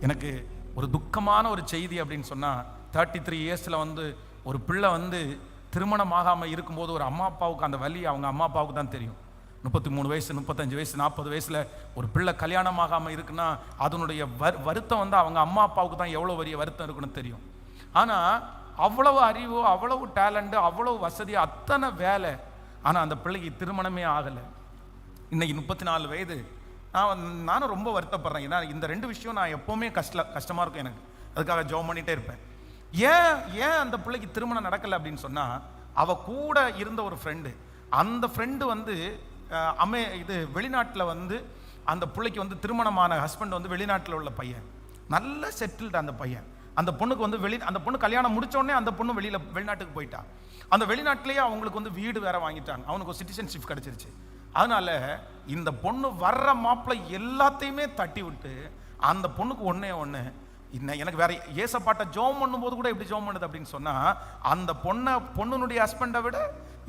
எனக்கு ஒரு துக்கமான ஒரு செய்தி அப்படின்னு சொன்னால், 33 இயர்ஸில் வந்து ஒரு பிள்ளை வந்து திருமணமாகாமல் இருக்கும்போது ஒரு அம்மா அப்பாவுக்கு அந்த வலி அவங்க அம்மா அப்பாவுக்கு தான் தெரியும். 33 வயசு, 35 வயசு, 40 வயசில் ஒரு பிள்ளை கல்யாணமாகாமல் இருக்குன்னா அதனுடைய வருத்தம் வந்து அவங்க அம்மா அப்பாவுக்கு தான் எவ்வளோ பெரிய வருத்தம் இருக்குன்னு தெரியும். ஆனால் அவ்வளவு அறிவு, அவ்வளவு டேலண்ட்டு, அவ்வளவு வசதி, அத்தனை வேலை, ஆனால் அந்த பிள்ளைக்கு திருமணமே ஆகலை. இன்னைக்கு 34 வயது. நானும் ரொம்ப வருத்தப்படுறேன். ஏன்னா இந்த 2 விஷயம் நான் எப்போவுமே கஷ்டமாக இருக்கும் எனக்கு. அதுக்காக ஜெபம் பண்ணிகிட்டே இருப்பேன். ஏன் அந்த பிள்ளைக்கு திருமணம் நடக்கலை அப்படின்னு சொன்னால், அவள் கூட இருந்த ஒரு ஃப்ரெண்டு, அந்த ஃப்ரெண்டு வந்து வெளிநாட்டில் வந்து அந்த பிள்ளைக்கு வந்து திருமணமான ஹஸ்பண்ட் வந்து வெளிநாட்டில் உள்ள பையன், நல்ல செட்டில்டு அந்த பையன். அந்த பொண்ணுக்கு வந்து அந்த பொண்ணு கல்யாணம் முடித்தோடனே அந்த பொண்ணு வெளிநாட்டுக்கு போயிட்டா. அந்த வெளிநாட்டிலேயே அவங்களுக்கு வந்து வீடு வேற வாங்கிட்டாங்க, அவனுக்கு ஒரு சிட்டிசன்ஷிப் கிடச்சிருச்சு. அதனால இந்த பொண்ணு வர்ற மாப்பிள்ளை எல்லாத்தையுமே தட்டி விட்டு அந்த பொண்ணுக்கு ஒன்று எனக்கு வேற ஏசப்பாட்ட ஜோம் பண்ணும்போது கூட எப்படி ஜோம் பண்ணுது அப்படின்னு சொன்னா, அந்த பொண்ணுடைய ஹஸ்பண்டை விட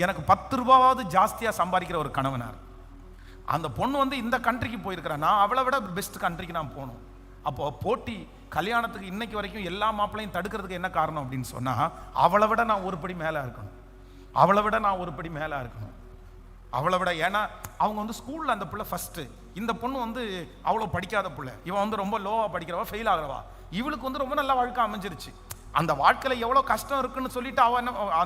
எனக்கு 10 ரூபாவது ஜாஸ்தியா சம்பாதிக்கிற ஒரு கணவனார். அந்த பொண்ணு வந்து இந்த கண்ட்ரிக்கு போயிருக்கிறேன், நான் அவளை விட பெஸ்ட் கண்ட்ரிக்கு நான் போகணும். அப்போ போட்டி கல்யாணத்துக்கு இன்னைக்கு வரைக்கும் எல்லா மாப்பிள்ளையும் தடுக்கிறதுக்கு என்ன காரணம் அப்படின்னு சொன்னா, அவளை விட நான் ஒரு படி மேலே இருக்கணும், அவளை விட நான் ஒரு படி மேலே இருக்கணும், அவளை விட. ஏன்னா அவங்க வந்து ஸ்கூலில் அந்த பிள்ளை ஃபஸ்ட்டு, இந்த பொண்ணு வந்து அவ்வளோ படிக்காத பிள்ளை, இவன் வந்து ரொம்ப லோவாக படிக்கிறவா, ஃபெயில் ஆகிறவா. இவளுக்கு வந்து ரொம்ப நல்ல வாழ்க்கை அமைஞ்சிருச்சு. அந்த வாழ்க்கையில் எவ்வளோ கஷ்டம் இருக்குன்னு சொல்லிட்டு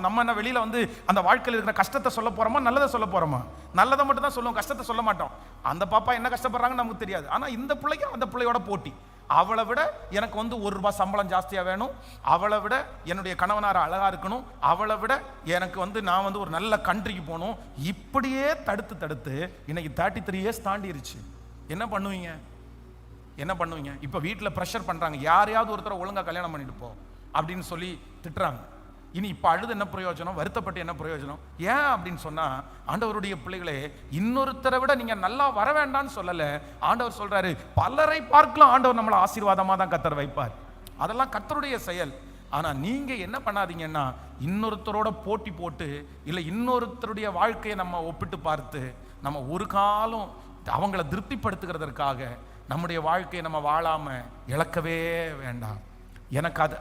நம்ம என்ன வெளியில் வந்து அந்த வாழ்க்கையில் இருக்கிற கஷ்டத்தை சொல்ல போகிறோமா, நல்லதை சொல்ல போகிறோமா? நல்லதை மட்டும் தான் சொல்லுவோம், கஷ்டத்தை சொல்ல மாட்டோம். அந்த பாப்பா என்ன கஷ்டப்படுறாங்கன்னு நமக்கு தெரியாது. ஆனால் இந்த பிள்ளைக்கு அந்த பிள்ளையோட போட்டி, அவளை விட எனக்கு வந்து 1 ரூபாய் சம்பளம் ஜாஸ்தியாக வேணும், அவளை விட என்னுடைய கணவனார் அழகாக இருக்கணும், அவளை விட எனக்கு வந்து நான் வந்து ஒரு நல்ல கண்ட்ரிக்கு போகணும். இப்படியே தடுத்து இன்னைக்கு 33 இயர்ஸ் தாண்டிருச்சு. என்ன பண்ணுவீங்க? இப்போ வீட்டில் ப்ரெஷர் பண்ணுறாங்க, யாரையாவது ஒருத்தரை ஒழுங்காக கல்யாணம் பண்ணிட்டு போ அப்படின்னு சொல்லி திட்டுறாங்க. இனி இப்போ அழுது என்ன பிரயோஜனம், வருத்தப்பட்டு என்ன பிரயோஜனம்? ஏன் அப்படின்னு சொன்னால், ஆண்டவருடைய பிள்ளைகளே, இன்னொருத்தரை விட நீங்கள் நல்லா வர வேண்டாம்னு சொல்லலை. ஆண்டவர் சொல்கிறாரு, பலரை பார்க்கலாம் ஆண்டவர் நம்மளை ஆசீர்வாதமாக தான் கர்த்தர் வைப்பார். அதெல்லாம் கர்த்தருடைய செயல். ஆனால் நீங்கள் என்ன பண்ணாதீங்கன்னா, இன்னொருத்தரோட போட்டி போட்டு இல்லை இன்னொருத்தருடைய வாழ்க்கையை நம்ம ஒப்பிட்டு பார்த்து நம்ம ஒரு காலம் அவங்கள திருப்திப்படுத்துகிறதற்காக நம்முடைய வாழ்க்கையை நம்ம வாழாமல் இழக்கவே வேண்டாம். எனக்கு அது